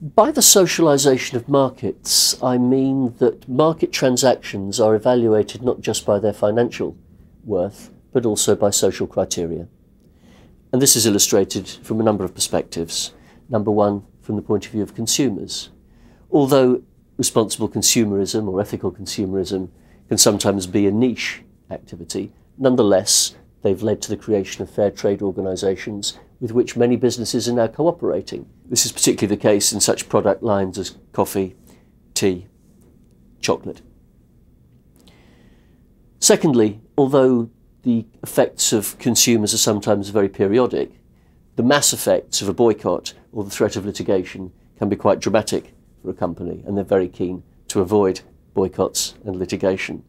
By the socialization of markets, I mean that market transactions are evaluated not just by their financial worth, but also by social criteria. And this is illustrated from a number of perspectives. Number one, from the point of view of consumers. Although responsible consumerism or ethical consumerism can sometimes be a niche activity, nonetheless, they've led to the creation of fair trade organisations with which many businesses are now cooperating. This is particularly the case in such product lines as coffee, tea, chocolate. Secondly, although the effects of consumers are sometimes very periodic, the mass effects of a boycott or the threat of litigation can be quite dramatic for a company, and they're very keen to avoid boycotts and litigation.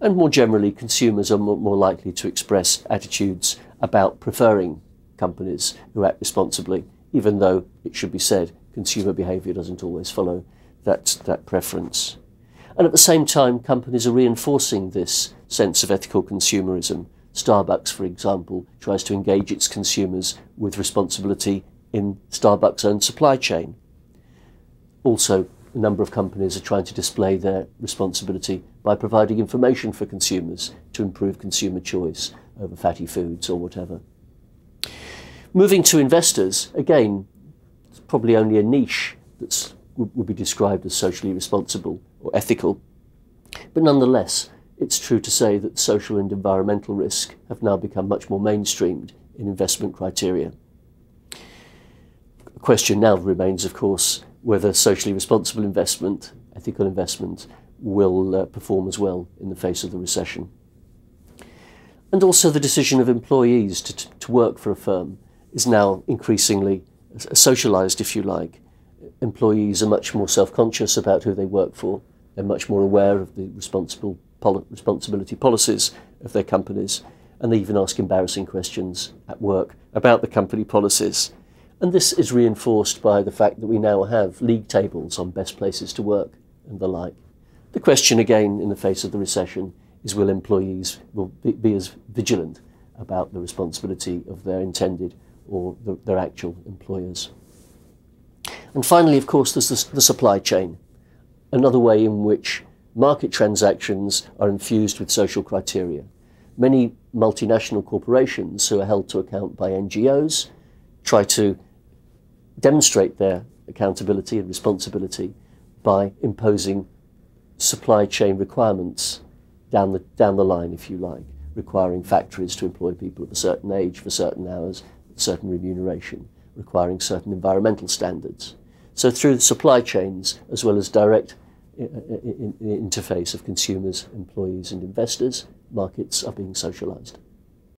And more generally, consumers are more likely to express attitudes about preferring companies who act responsibly, even though, it should be said, consumer behaviour doesn't always follow that preference. And at the same time, companies are reinforcing this sense of ethical consumerism. Starbucks, for example, tries to engage its consumers with responsibility in Starbucks' own supply chain. Also, a number of companies are trying to display their responsibility by providing information for consumers to improve consumer choice over fatty foods or whatever. Moving to investors, again, it's probably only a niche that would be described as socially responsible or ethical. But nonetheless, it's true to say that social and environmental risk have now become much more mainstreamed in investment criteria. The question now remains, of course, whether socially responsible investment, ethical investment, will perform as well in the face of the recession. And also the decision of employees to work for a firm is now increasingly socialised, if you like. Employees are much more self-conscious about who they work for. They're much more aware of the responsibility policies of their companies, and they even ask embarrassing questions at work about the company policies. And this is reinforced by the fact that we now have league tables on best places to work and the like. The question again in the face of the recession is, will employees be as vigilant about the responsibility of their intended or their actual employers? And finally, of course, there's the supply chain, another way in which market transactions are infused with social criteria. Many multinational corporations who are held to account by NGOs try to demonstrate their accountability and responsibility by imposing supply chain requirements down the line, if you like, requiring factories to employ people of a certain age for certain hours, certain remuneration, requiring certain environmental standards. So through the supply chains, as well as direct interface of consumers, employees and investors, markets are being socialised.